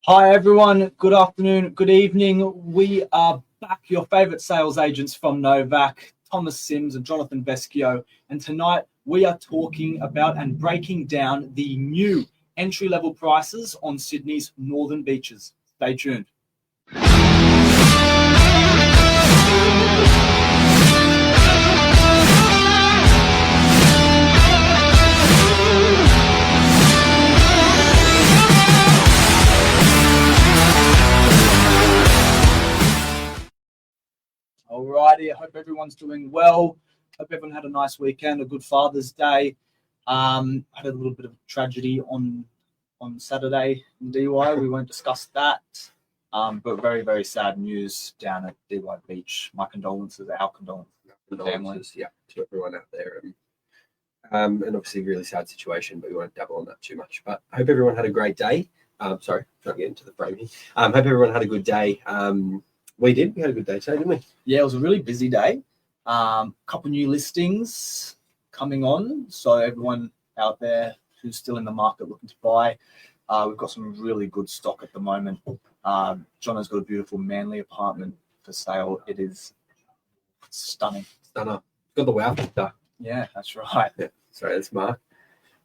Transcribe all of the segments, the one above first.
Hi everyone, good afternoon, good evening. We are back, your favourite sales agents from Novak, Thomas Sims and Jonathan Vescio. And tonight we are talking about and breaking down the new entry-level prices on Sydney's northern beaches. Stay tuned. Alrighty, I hope everyone's doing well. Hope everyone had a nice weekend, a good Father's Day. Had a little bit of tragedy on Saturday in DY. We won't discuss that, but very, very sad news down at DY Beach. My condolences, our condolences to the family. Yeah, to everyone out there. And obviously a really sad situation, but we won't dabble on that too much. But I hope everyone had a great day. Sorry, trying to get into the frame here. Hope everyone had a good day. We did. We had a good day today, didn't we? Yeah, it was a really busy day. Couple new listings coming on. So everyone out there who's still in the market looking to buy, we've got some really good stock at the moment. Jono's got a beautiful Manly apartment for sale. It is stunning. Stunner. Got the wow factor. Yeah, that's right. Yeah. Sorry, that's Mark.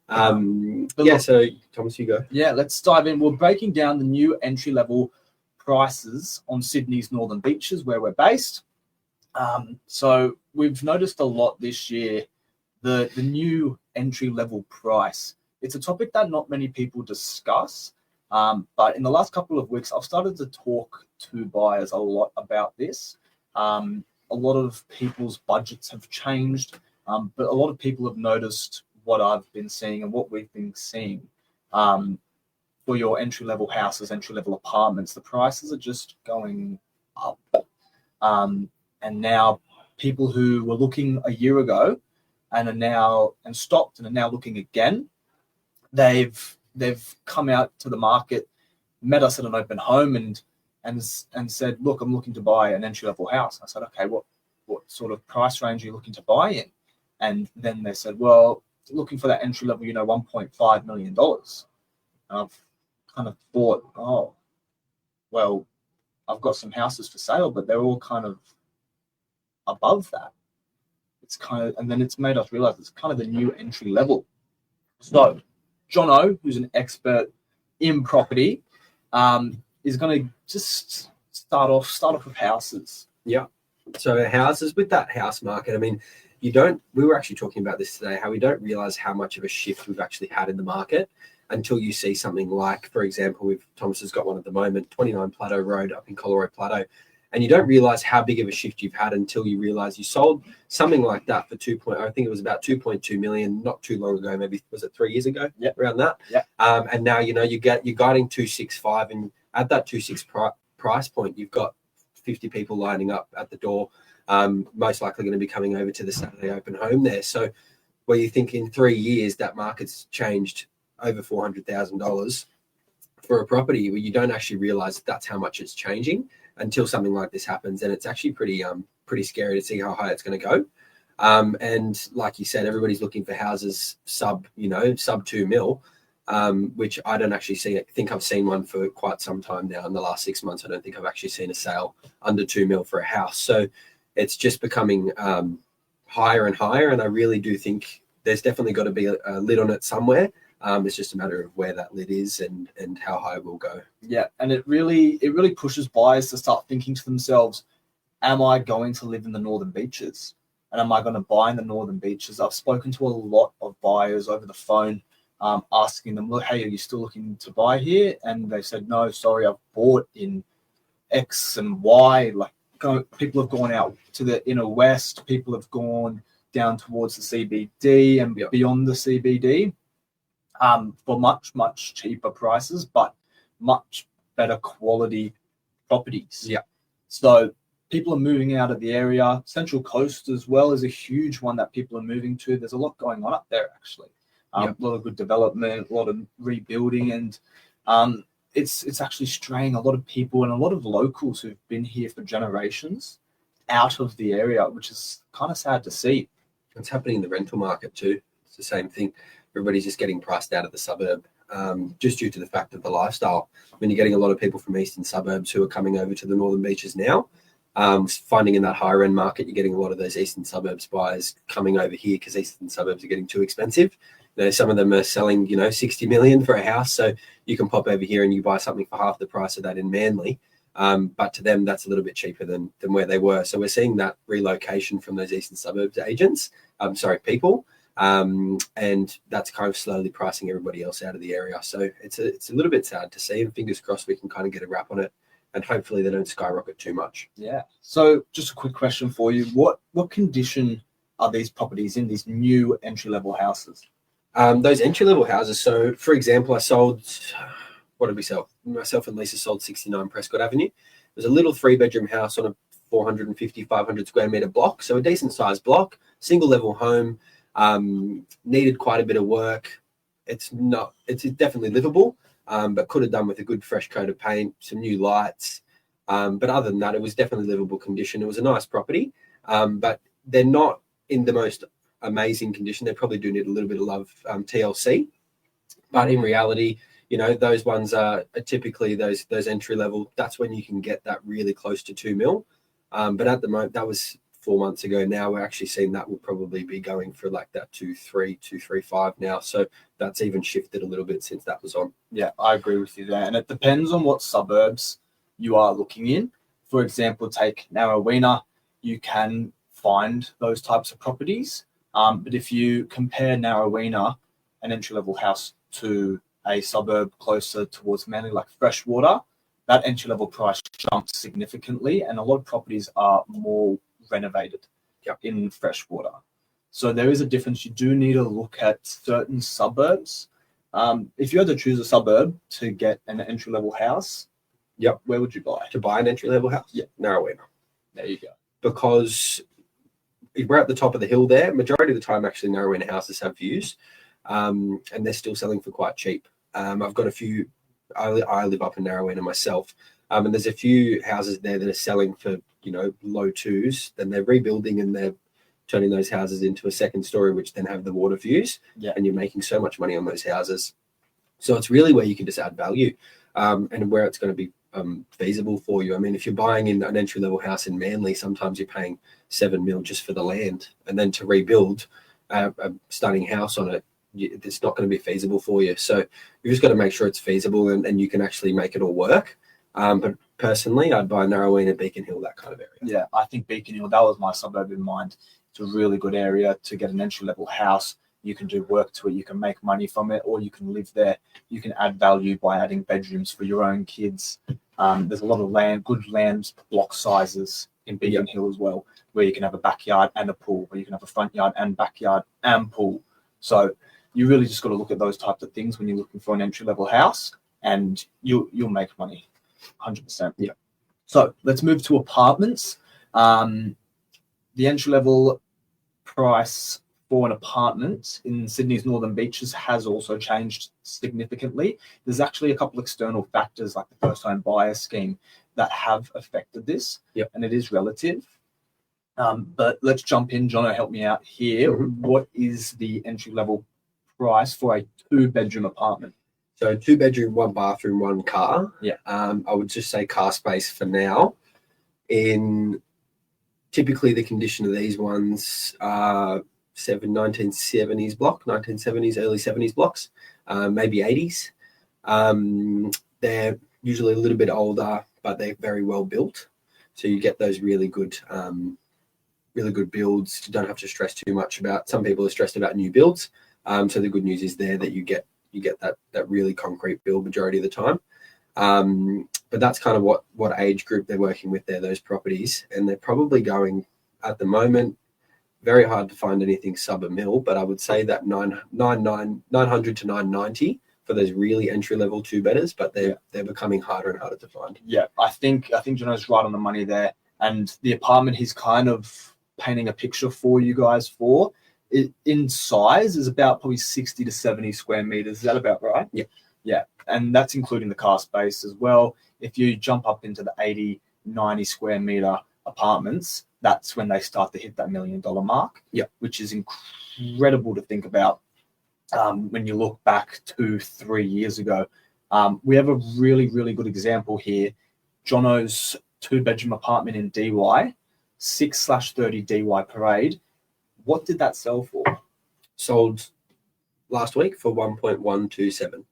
So Thomas, you go. Yeah, let's dive in. We're breaking down the new entry-level prices on Sydney's northern beaches where we're based. So we've noticed a lot this year, the new entry-level price. It's a topic that not many people discuss, but in the last couple of weeks, I've started to talk to buyers a lot about this. A lot of people's budgets have changed, but a lot of people have noticed what I've been seeing and what we've been seeing. For your entry-level houses, entry-level apartments, the prices are just going up. And now people who were looking a year ago and stopped and are now looking again, they've come out to the market, met us at an open home and said, look, I'm looking to buy an entry-level house. I said, okay, what sort of price range are you looking to buy in? And then they said, well, looking for that entry level, $1.5 million. And I've kind of thought, oh, well, I've got some houses for sale, but they're all kind of above that. And then it's made us realize it's kind of the new entry level. So Jono, who's an expert in property, is going to just start off with houses. Yeah. So houses, with that house market, I mean, we were actually talking about this today, how we don't realize how much of a shift we've actually had in the market until you see something like, for example, Thomas has got one at the moment, 29 Plateau Road up in Colorado Plateau. And you don't realize how big of a shift you've had until you realize you sold something like that for I think it was about 2.2 million, not too long ago, maybe was it 3 years ago? Yep. Around that. Yeah. And now, you're guiding 265, and at that 265 price point, you've got 50 people lining up at the door, most likely going to be coming over to the Saturday open home there. So where you think in 3 years that market's changed over $400,000 for a property, where you don't actually realize that's how much it's changing until something like this happens. And it's actually pretty scary to see how high it's going to go. And like you said, everybody's looking for houses sub 2 mil, which I don't actually think I've seen one for quite some time now. In the last 6 months, I don't think I've actually seen a sale under 2 mil for a house. So it's just becoming higher and higher. And I really do think there's definitely got to be a lid on it somewhere. It's just a matter of where that lid is and how high we'll go. Yeah, and it really pushes buyers to start thinking to themselves, am I going to live in the northern beaches? And am I going to buy in the northern beaches? I've spoken to a lot of buyers over the phone, asking them, look, hey, are you still looking to buy here? And they said, no, sorry, I've bought in X and Y. People have gone out to the inner west. People have gone down towards the CBD and beyond the CBD. For much, much cheaper prices, but much better quality properties. Yeah. So people are moving out of the area. Central Coast as well is a huge one that people are moving to. There's a lot going on up there, actually. A lot of good development, a lot of rebuilding, and it's actually straying a lot of people and a lot of locals who've been here for generations out of the area, which is kind of sad to see. It's happening in the rental market too. It's the same thing. Everybody's just getting priced out of the suburb just due to the fact of the lifestyle. When you're getting a lot of people from eastern suburbs who are coming over to the northern beaches now, finding in that higher end market, you're getting a lot of those eastern suburbs buyers coming over here because eastern suburbs are getting too expensive. Some of them are selling, 60 million for a house. So you can pop over here and you buy something for half the price of that in Manly. But to them, that's a little bit cheaper than where they were. So we're seeing that relocation from those eastern suburbs people. And that's kind of slowly pricing everybody else out of the area. So it's a little bit sad to see, and fingers crossed we can kind of get a wrap on it, and hopefully they don't skyrocket too much. Yeah. So just a quick question for you. What condition are these properties in, these new entry-level houses? Those entry-level houses. So, for example, I sold, what did we sell? Myself and Lisa sold 69 Prescott Avenue. It was a little 3-bedroom house on a 450, 500 square meter block. So a decent sized block, single level home, needed quite a bit of work. It's definitely livable, but could have done with a good fresh coat of paint, some new lights. But other than that, it was definitely livable condition. It was a nice property, but they're not in the most amazing condition. They probably do need a little bit of love, TLC. But in reality, those ones are typically those entry level. That's when you can get that really close to 2 mil. But at the moment, that was 4 months ago. Now we're actually seeing that will probably be going for like that 2.3, 2.35 now. So that's even shifted a little bit since that was on. Yeah, I agree with you there. And it depends on what suburbs you are looking in. For example, take Narraweena, you can find those types of properties. But if you compare Narraweena, an entry-level house, to a suburb closer towards Manly, like Freshwater, that entry-level price jumps significantly, and a lot of properties are more renovated in Freshwater. So there is a difference. You do need to look at certain suburbs. If you had to choose a suburb to get an entry-level house, where would you buy? To buy an entry-level house? Yeah. Narraweena. There you go. Because we're at the top of the hill there. Majority of the time, actually, Narraweena houses have views, and they're still selling for quite cheap. I've got a few. I live up in Narraweena myself, and there's a few houses there that are selling for low twos. Then they're rebuilding and they're turning those houses into a second story, which then have the water views. Yeah. And you're making so much money on those houses. So it's really where you can just add value, and where it's going to be feasible for you. I mean, if you're buying in an entry-level house in Manly, sometimes you're paying 7 mil just for the land, and then to rebuild a stunning house on it, it's not going to be feasible for you. So you've just got to make sure it's feasible and you can actually make it all work. But personally, I'd buy Narraweena, Beacon Hill, that kind of area. Yeah, I think Beacon Hill, that was my suburb in mind. It's a really good area to get an entry-level house. You can do work to it, you can make money from it, or you can live there. You can add value by adding bedrooms for your own kids. There's a lot of good land block sizes in Beacon Hill as well, where you can have a backyard and a pool, where you can have a front yard and backyard and pool. So you really just got to look at those types of things when you're looking for an entry-level house, and you'll make money, 100%. Yeah. So let's move to apartments. The entry-level price for an apartment in Sydney's northern beaches has also changed significantly. There's actually a couple external factors like the first home buyer scheme that have affected this, and it is relative. But let's jump in. Jono, help me out here. Mm-hmm. What is the entry-level price for a 2-bedroom apartment? So 2-bedroom, 1 bathroom, 1 car. Yeah. I would just say car space for now. In typically the condition of these ones are 1970s block, 1970s, early 70s blocks, maybe 80s. They're usually a little bit older, but they're very well built. So you get those really good builds. You don't have to stress too much about. Some people are stressed about new builds. So the good news is there that you get that really concrete build majority of the time. But that's kind of what age group they're working with there, those properties. And they're probably going at the moment, very hard to find anything sub a mil, but I would say that 900 to 990 for those really entry level 2-bedders, but they're becoming harder and harder to find. Yeah, I think Jono's right on the money there. And the apartment he's kind of painting a picture for you guys for, it, in size, is about probably 60 to 70 square meters. Is that about right? Yeah. Yeah. And that's including the car space as well. If you jump up into the 80, 90 square meter apartments, that's when they start to hit that $1 million mark. Yeah. Which is incredible to think about. when you look back 2-3 years ago. We have a really, really good example here. Jono's 2-bedroom apartment in DY, 6/30 DY Parade. What did that sell for? Sold last week for 1.127.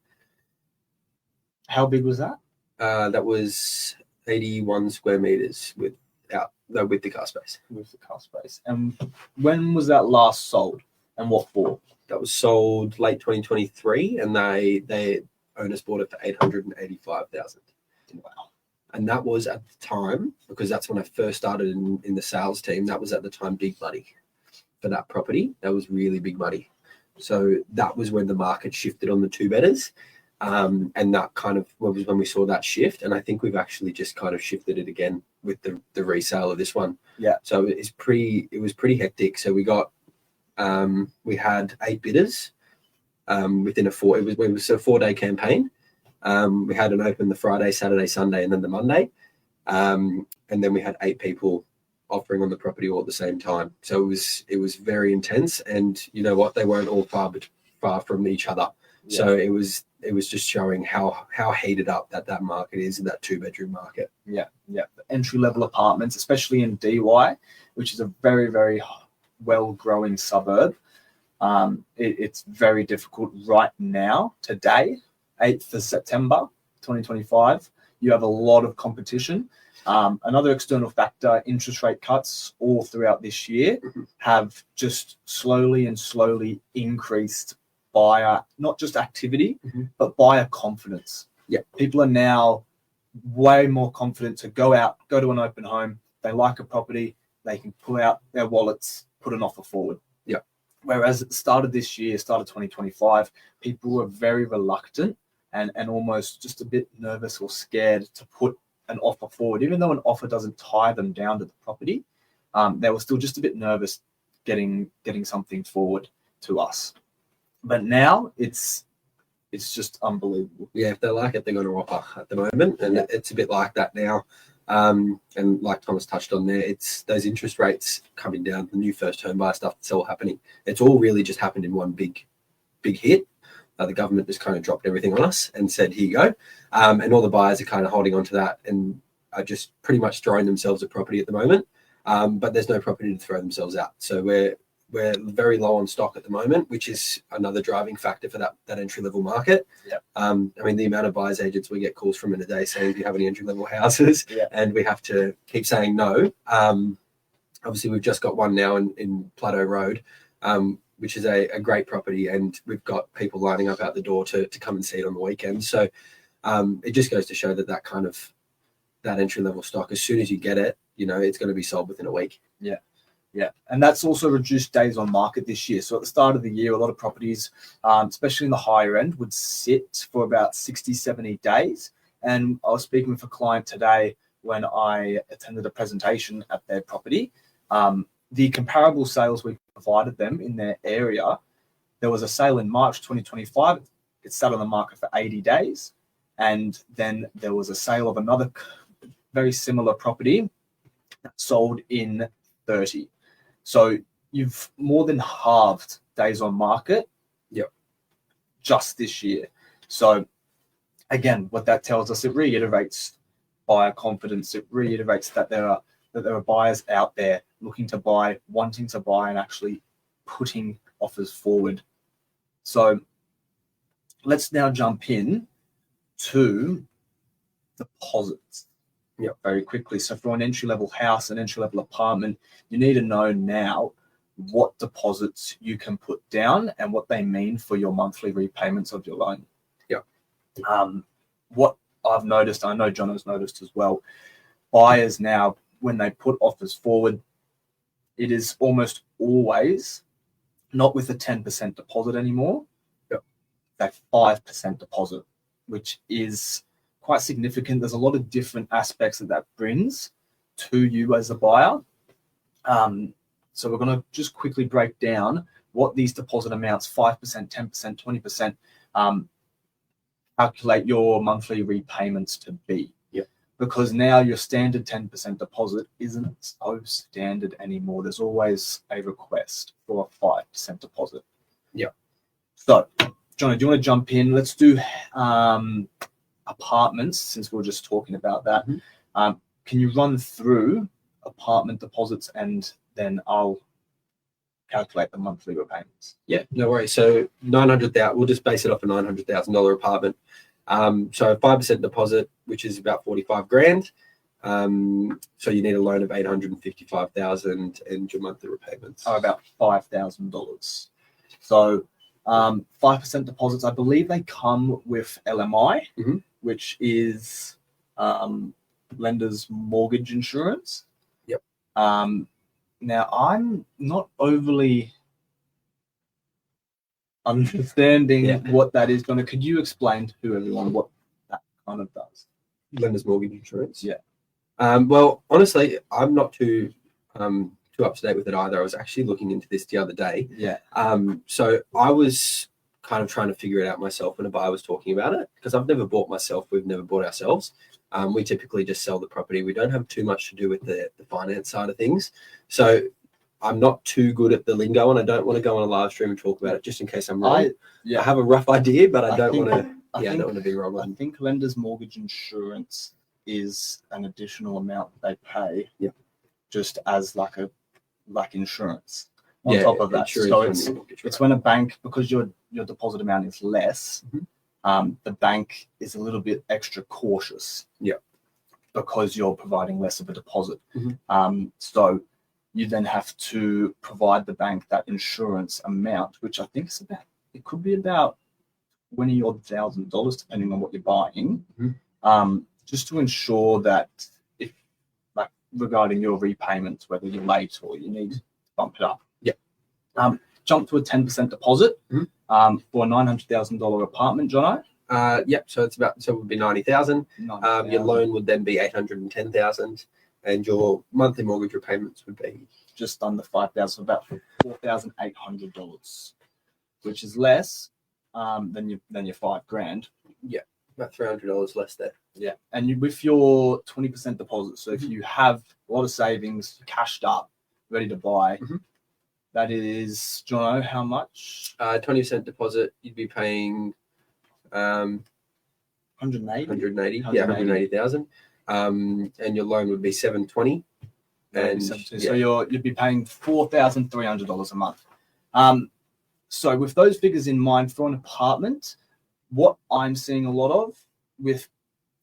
How big was that? That was 81 square meters with the car space. With the car space. And when was that last sold, and what for? That was sold late 2023, and they owners bought it for 885,000. Wow. And that was at the time, because that's when I first started in the sales team. That was at the time big money for that property. That was really big money. So that was when the market shifted on the 2-bedders. And that kind of was when we saw that shift. And I think we've actually just kind of shifted it again with the resale of this one. Yeah. So it was pretty hectic. So we had 8 bidders within it was a 4-day campaign. We had an open the Friday, Saturday, Sunday, and then the Monday. And then we had 8 people offering on the property all at the same time. So it was very intense. And you know what? They weren't all far from each other. Yeah. So it was just showing how heated up that market is, in that 2-bedroom market. Yeah. The entry-level apartments, especially in DY, which is a very, very well-growing suburb. It's very difficult right now, today, 8th of September, 2025. You have a lot of competition. Another external factor, interest rate cuts all throughout this year have just slowly increased buyer, not just activity, but buyer confidence. Yeah. People are now way more confident to go to an open home. They like a property, they can pull out their wallets, put an offer forward. Yeah. Whereas at the start of this year, start of 2025, people were very reluctant and almost just a bit nervous or scared to put an offer forward. Even though an offer doesn't tie them down to the property, they were still just a bit nervous getting something forward to us. But now it's just unbelievable. Yeah, if they like it, they're going to offer at the moment, and it's a bit like that now. And like Thomas touched on there, it's those interest rates coming down, the new first home buyer stuff that's all happening. It's all really just happened in one big hit. The government just kind of dropped everything on us and said, here you go. And all the buyers are kind of holding on to that and are just pretty much throwing themselves at property at the moment. But there's no property to throw themselves at. So we're very low on stock at the moment, which is another driving factor for that entry-level market. Yeah. I mean, the amount of buyers agents we get calls from in a day saying, do you have any entry-level houses? Yeah. And we have to keep saying no. Obviously, we've just got one now in Plateau Road, which is a great property, and we've got people lining up out the door to come and see it on the weekend. So it just goes to show that entry-level stock, as soon as you get it, it's going to be sold within a week. Yeah, and that's also reduced days on market this year. So at the start of the year, a lot of properties, especially in the higher end, would sit for about 60, 70 days. And I was speaking with a client today when I attended a presentation at their property. The comparable sales we provided them in their area, there was a sale in March 2025. It sat on the market for 80 days. And then there was a sale of another very similar property that sold in 30. So you've more than halved days on market. Yep. Just this year. So again, what that tells us, it reiterates buyer confidence. It reiterates that there are buyers out there looking to buy, wanting to buy, and actually putting offers forward. So let's now jump in to deposits. Yeah, very quickly. So for an entry-level house, an entry-level apartment, you need to know now what deposits you can put down and what they mean for your monthly repayments of your loan. Yeah. What I've noticed, I know John has noticed as well, buyers now, when they put offers forward, it is almost always not with a 10% deposit anymore. Yep. That 5% deposit, which is quite significant. There's a lot of different aspects that brings to you as a buyer. So we're going to just quickly break down what these deposit amounts, 5%, 10%, 20%, calculate your monthly repayments to be. Yeah. Because now your standard 10% deposit isn't so standard anymore. There's always a request for a 5% deposit. Yeah. So, Johnny, do you want to jump in? Let's do apartments, since we were just talking about that. Can you run through apartment deposits, and then I'll calculate the monthly repayments? Yeah, no worries. So 900,000. We'll just base it off a $900,000 apartment. So 5% deposit, which is about 45 grand. So you need a loan of 855,000, and your monthly repayments are about $5,000. So 5% deposits, I believe they come with LMI, which is lender's mortgage insurance. Yep. Now, I'm not overly understanding what that is. Could you explain to everyone what that kind of does? Lender's mortgage insurance. Yeah. Well, honestly, I'm not too up to date with it either. I was actually looking into this the other day. Yeah. So I was kind of trying to figure it out myself when a buyer was talking about it, because I've never bought myself. We've never bought ourselves. We typically just sell the property. We don't have too much to do with the finance side of things. So I'm not too good at the lingo, and I don't want to go on a live stream and talk about it just in case I'm wrong. I have a rough idea, but I don't want to be wrong. I think lender's mortgage insurance is an additional amount they pay, just as like insurance on top of that. So it's when a bank, because your deposit amount is less, the bank is a little bit extra cautious. Yeah. Because you're providing less of a deposit. So you then have to provide the bank that insurance amount, which I think is it could be about $20,000, depending on what you're buying, just to ensure that if, like, regarding your repayments, whether you're late or you need to bump it up. Yeah. Jump to a 10% deposit for a $900,000 apartment, Jono. So it would be 90,000. Your loan would then be 810,000, and your monthly mortgage repayments would be just under 5,000, about $4,800, which is less than your $5,000. Yeah, about $300 less there. Yeah, and with your 20% deposit, so if you have a lot of savings, cashed up, ready to buy, that is, Jono, how much? 20% deposit, you'd be paying 180. Yeah, 180,000. And your loan would be 720. And so you'd be paying $4,300 a month. So with those figures in mind for an apartment, what I'm seeing a lot of with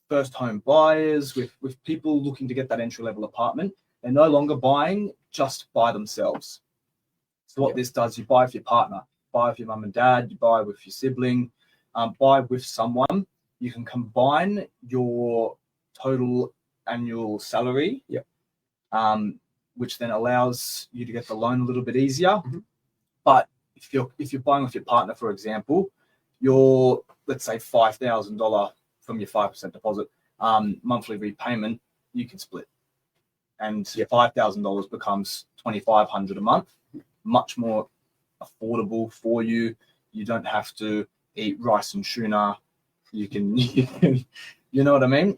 first home buyers, with people looking to get that entry level apartment, they're no longer buying just by themselves. So what this does, you buy with your partner, buy with your mum and dad, you buy with your sibling, buy with someone. You can combine your total annual salary, which then allows you to get the loan a little bit easier. But if you're buying with your partner, for example, your, let's say, $5,000 from your 5% deposit monthly repayment, you can split, and $5,000 becomes $2,500 a month. Much more affordable for you. You don't have to eat rice and tuna. You can you know what I mean?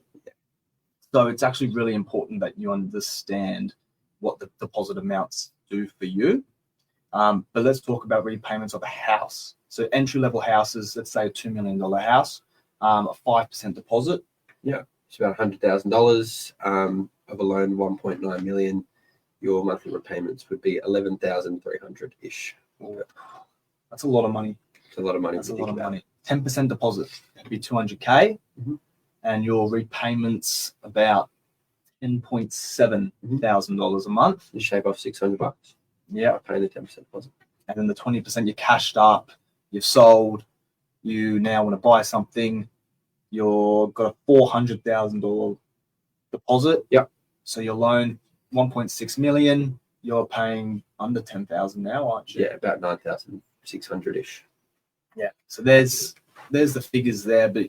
So it's actually really important that you understand what the deposit amounts do for you. But let's talk about repayments of a house. So entry-level houses, let's say a $2 million house, a 5% deposit. Yeah, it's about $100,000 of a loan, 1.9 million. Your monthly repayments would be 11,300-ish. That's a lot of money. It's a lot of money. That's a lot of money. 10% deposit would be $200K, and your repayments about $10,700 a month. You shave off $600. Yeah, paying the 10% deposit. And then the 20% you're cashed up, you've sold, you now want to buy something, you've got a $400,000 deposit. Yep. So your loan, 1.6 million, you're paying under 10,000 now, aren't you? Yeah, about 9,600-ish. Yeah. So there's the figures there, but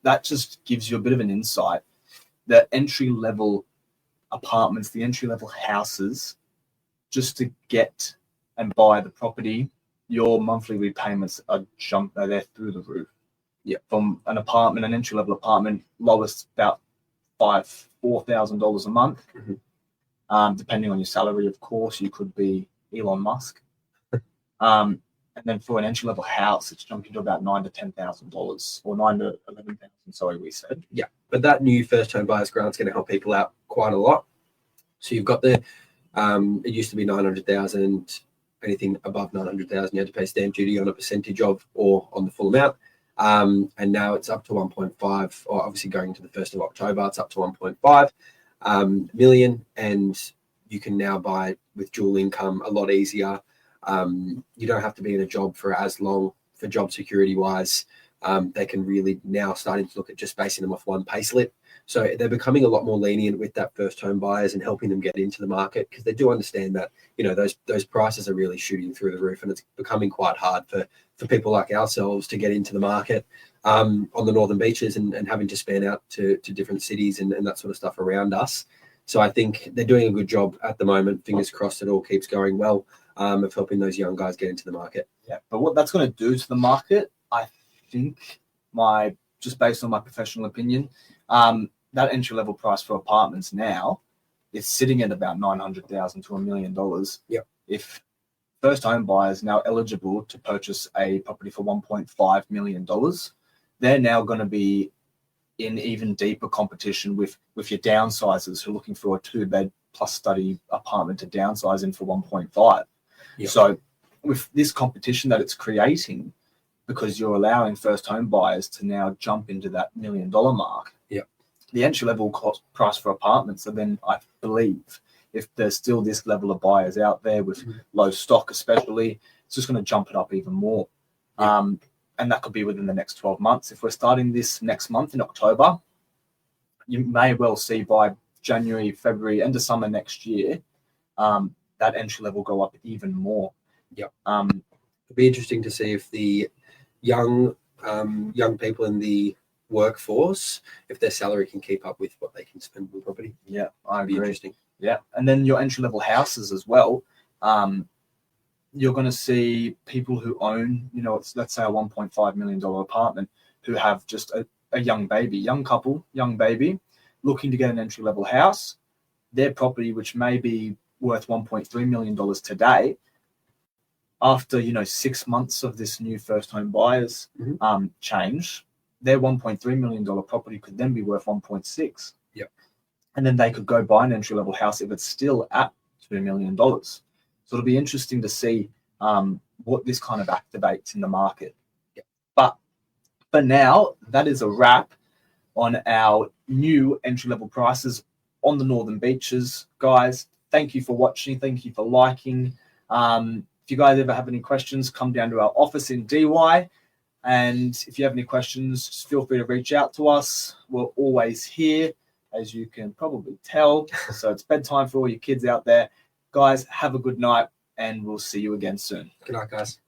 that just gives you a bit of an insight. The entry-level apartments, the entry-level houses, just to get and buy the property, your monthly repayments are they're through the roof. Yeah. From an apartment, an entry-level apartment, lowest about $4,000 a month. Depending on your salary, of course, you could be Elon Musk. And then for an entry level house, it's jumping to about $9,000 to $10,000, or $9,000 to $11,000. Sorry, we said. Yeah, but that new first home buyers grant is going to help people out quite a lot. So you've got the it used to be 900,000. Anything above 900,000, you had to pay stamp duty on a percentage of or on the full amount. And now it's up to 1.5, or obviously going into the 1st of October, it's up to 1.5 million, and you can now buy with dual income a lot easier. You don't have to be in a job for as long for job security wise. They can really now starting to look at just basing them off one pay slip. So they're becoming a lot more lenient with that first home buyers and helping them get into the market, because they do understand that, you know, those prices are really shooting through the roof, and it's becoming quite hard for people like ourselves to get into the market on the northern beaches and having to span out to different cities and that sort of stuff around us. So I think they're doing a good job at the moment. Fingers crossed it all keeps going well, of helping those young guys get into the market. Yeah, but what that's going to do to the market, I think, just based on my professional opinion, that entry level price for apartments now is sitting at about $900,000 to $1 million. Yep. If first home buyers now eligible to purchase a property for $1.5 million, they're now going to be in even deeper competition with your downsizers who are looking for a 2-bed plus study apartment to downsize in for 1.5. Yep. So with this competition that it's creating, because you're allowing first home buyers to now jump into that $1 million mark. Yep. The entry level price for apartments, and then I believe if there's still this level of buyers out there with low stock, especially, it's just going to jump it up even more. Yep. And that could be within the next 12 months. If we're starting this next month in October, you may well see by January, February, end of summer next year, that entry level go up even more. Yep. It'll be interesting to see if the young people in the workforce, if their salary can keep up with what they can spend on property. Yeah, I agree. Be interesting. Yeah, and then your entry level houses as well. You're going to see people who own, let's say a $1.5 million apartment, who have just a young couple, looking to get an entry level house. Their property, which may be worth $1.3 million today, after 6 months of this new first home buyers change, their $1.3 million property could then be worth 1.6. Yep. And then they could go buy an entry level house if it's still at $2 million. So it'll be interesting to see what this kind of activates in the market. Yep. But for now, that is a wrap on our new entry level prices on the northern beaches. Guys, thank you for watching. Thank you for liking. If you guys ever have any questions, come down to our office in DY. And if you have any questions, just feel free to reach out to us. We're always here, as you can probably tell. So it's bedtime for all your kids out there. Guys, have a good night, and we'll see you again soon. Good night, guys.